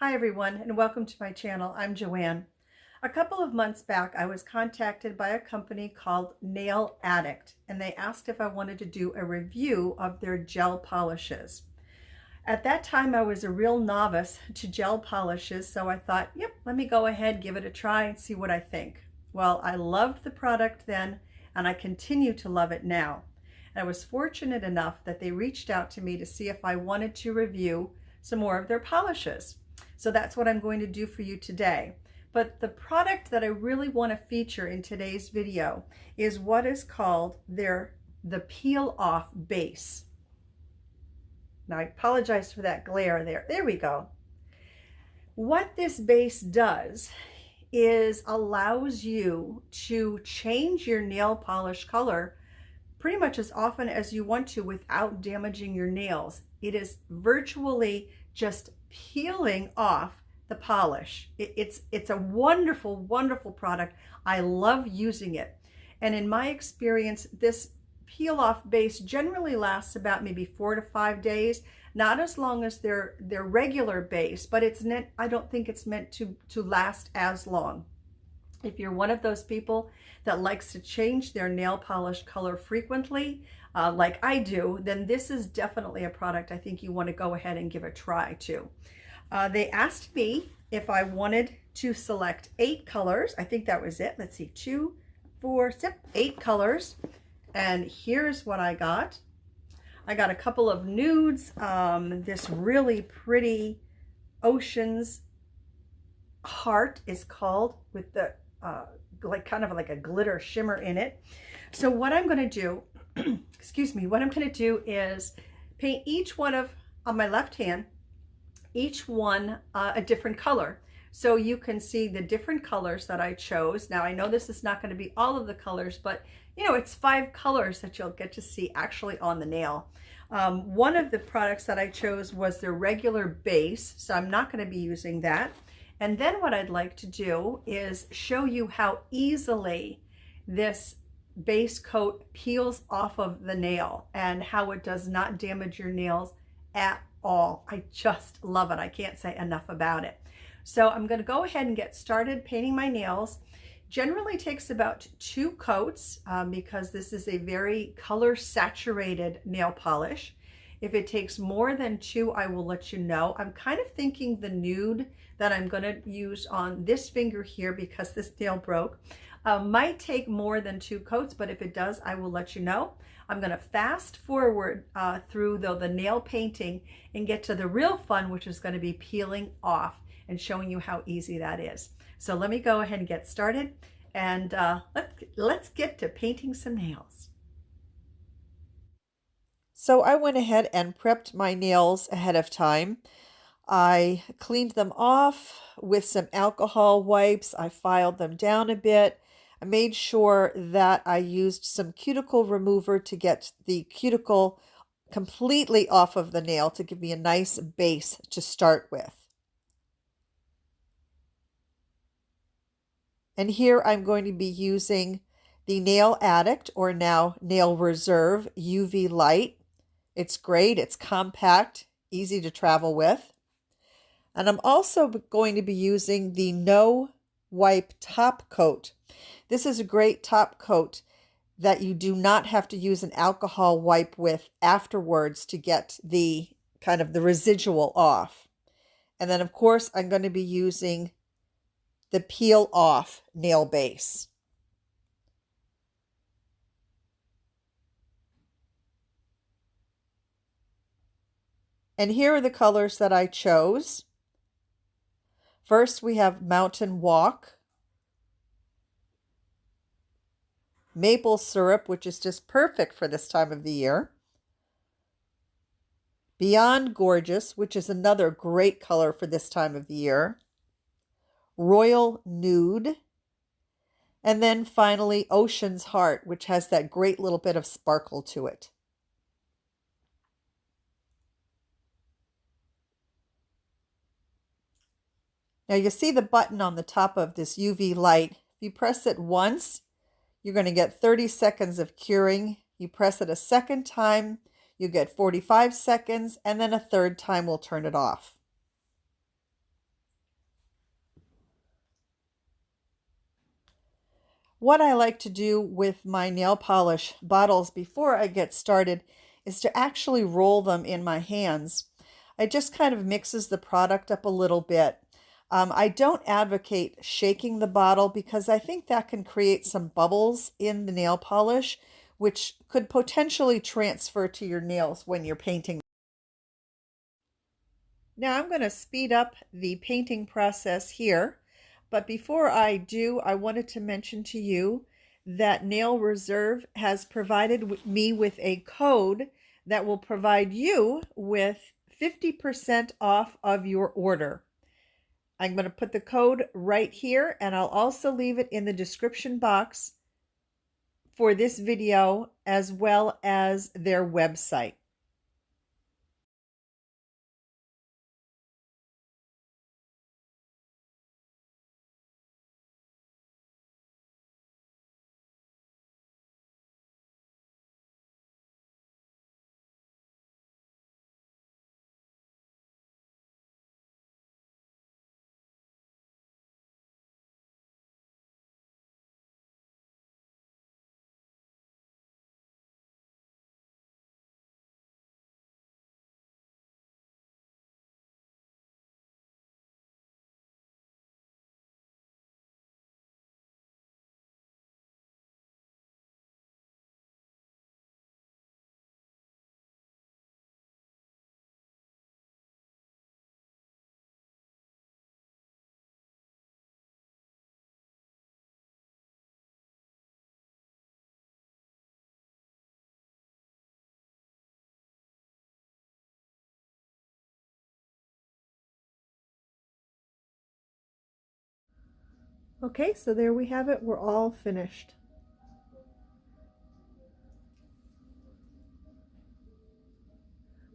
Hi everyone, and welcome to my channel. I'm Joanne. A couple of months back, I was contacted by a company called Nail Addict, and they asked if I wanted to do a review of their gel polishes. At that time, I was a real novice to gel polishes, so I thought, yep, let me go ahead, give it a try and see what I think. Well, I loved the product then, and I continue to love it now. And I was fortunate enough that they reached out to me to see if I wanted to review some more of their polishes. So that's what I'm going to do for you today. But the product that I really want to feature in today's video is what is called the Peel Off Base. Now I apologize for that glare there. There we go. What this base does is allows you to change your nail polish color pretty much as often as you want to without damaging your nails. It is virtually just peeling off the polish. It's a wonderful, wonderful product. I love using it. And in my experience, this peel off base generally lasts about maybe 4 to 5 days, not as long as their regular base, but I don't think it's meant to last as long. If you're one of those people that likes to change their nail polish color frequently, like I do, then this is definitely a product I think you want to go ahead and give a try to. They asked me if I wanted to select 8 colors. I think that was it. Let's see, 2, 4, 8 colors. And here's what I got. I got a couple of nudes, this really pretty Ocean's Heart is called, with the like kind of like a glitter shimmer in it. So what I'm going to do, excuse me, what I'm going to do is paint each one on my left hand, each one a different color. So you can see the different colors that I chose. Now I know this is not going to be all of the colors, but you know, it's 5 colors that you'll get to see actually on the nail. One of the products that I chose was their regular base, so I'm not going to be using that. And then what I'd like to do is show you how easily this base coat peels off of the nail and how it does not damage your nails at all. I just love it. I can't say enough about it. So I'm going to go ahead and get started painting my nails. Generally takes about 2 coats because this is a very color saturated nail polish. If it takes more than 2, I will let you know. I'm kind of thinking the nude that I'm going to use on this finger here, because this nail broke, might take more than 2 coats, but if it does, I will let you know. I'm going to fast forward through the nail painting and get to the real fun, which is going to be peeling off and showing you how easy that is. So let me go ahead and get started, and let's get to painting some nails. So I went ahead and prepped my nails ahead of time. I cleaned them off with some alcohol wipes. I filed them down a bit. I made sure that I used some cuticle remover to get the cuticle completely off of the nail to give me a nice base to start with. And here I'm going to be using the Nail Addict, or now Nail Reserve UV Light. It's great. It's compact, easy to travel with. And I'm also going to be using the No Wipe Top Coat. This is a great top coat that you do not have to use an alcohol wipe with afterwards to get the kind of the residual off. And then of course I'm going to be using the Peel Off nail base. And here are the colors that I chose. First, we have Mountain Walk, Maple Syrup, which is just perfect for this time of the year, Beyond Gorgeous, which is another great color for this time of the year, Royal Nude, and then finally Ocean's Heart, which has that great little bit of sparkle to it. Now you see the button on the top of this UV light. If you press it once, you're going to get 30 seconds of curing. You press it a second time, you get 45 seconds, and then a third time we'll turn it off. What I like to do with my nail polish bottles before I get started is to actually roll them in my hands. It just kind of mixes the product up a little bit. I don't advocate shaking the bottle because I think that can create some bubbles in the nail polish, which could potentially transfer to your nails when you're painting. Now I'm going to speed up the painting process here, but before I do, I wanted to mention to you that Nail Reserve has provided me with a code that will provide you with 50% off of your order. I'm going to put the code right here, and I'll also leave it in the description box for this video as well as their website. Okay, so there we have it. We're all finished.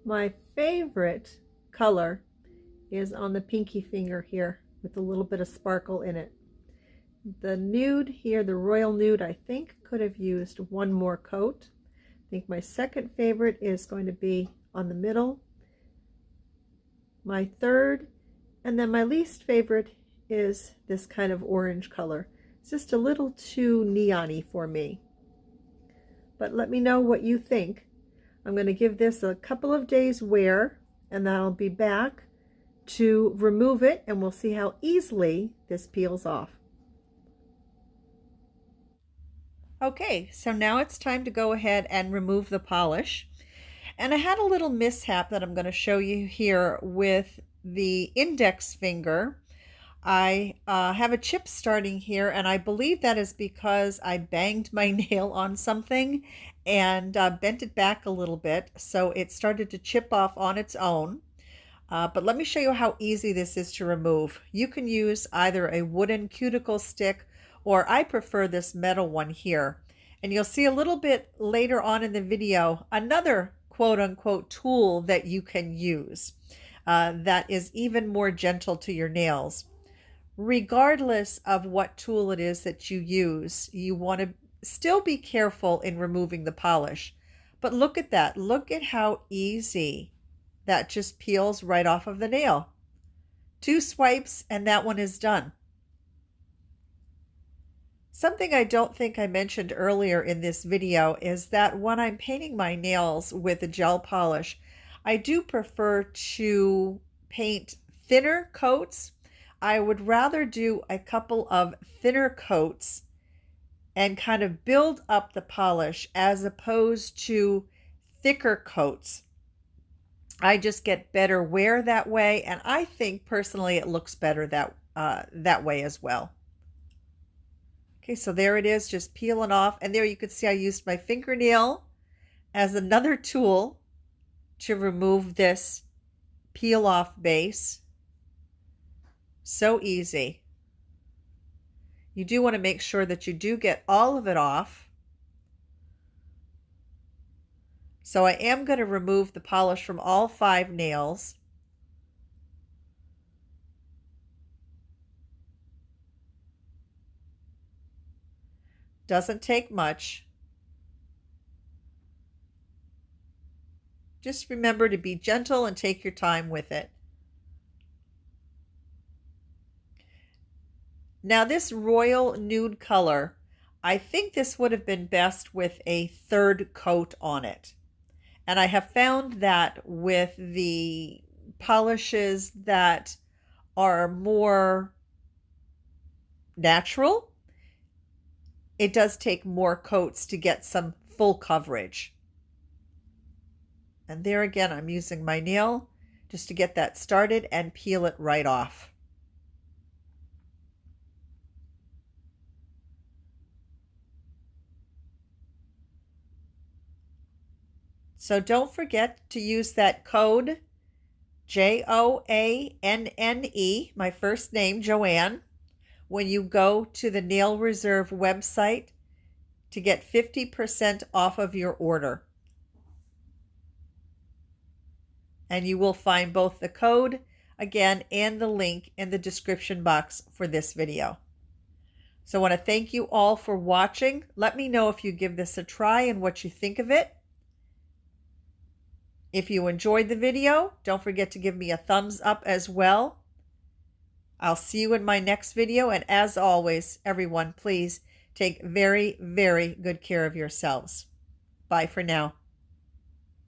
My favorite color is on the pinky finger here with a little bit of sparkle in it. The nude here, the royal nude, I think could have used one more coat. I think my second favorite is going to be on the middle. My third, and then my least favorite is this kind of orange color. It's just a little too neon-y for me. But let me know what you think. I'm going to give this a couple of days wear, and then I'll be back to remove it, and we'll see how easily this peels off. Okay, so now it's time to go ahead and remove the polish. And I had a little mishap that I'm going to show you here with the index finger. I have a chip starting here, and I believe that is because I banged my nail on something and bent it back a little bit, so it started to chip off on its own. But let me show you how easy this is to remove. You can use either a wooden cuticle stick, or I prefer this metal one here. And you'll see a little bit later on in the video another quote-unquote tool that you can use that is even more gentle to your nails. Regardless of what tool it is that you use, you want to still be careful in removing the polish. But look at that. Look at how easy that just peels right off of the nail. 2 swipes and that one is done. Something I don't think I mentioned earlier in this video is that when I'm painting my nails with a gel polish, I do prefer to paint thinner coats. I would rather do a couple of thinner coats and kind of build up the polish as opposed to thicker coats. I just get better wear that way, and I think personally it looks better that way as well. Okay, so there it is, just peeling off. And there you can see I used my fingernail as another tool to remove this peel off base. So easy. You do want to make sure that you do get all of it off. So I am going to remove the polish from all 5 nails. Doesn't take much. Just remember to be gentle and take your time with it. Now this royal nude color, I think this would have been best with a third coat on it. And I have found that with the polishes that are more natural, it does take more coats to get some full coverage. And there again, I'm using my nail just to get that started and peel it right off. So don't forget to use that code JOANNE, my first name, Joanne, when you go to the Nail Reserve website to get 50% off of your order. And you will find both the code again and the link in the description box for this video. So I want to thank you all for watching. Let me know if you give this a try and what you think of it. If you enjoyed the video, don't forget to give me a thumbs up as well. I'll see you in my next video, and as always, everyone, please take very, very good care of yourselves. Bye for now.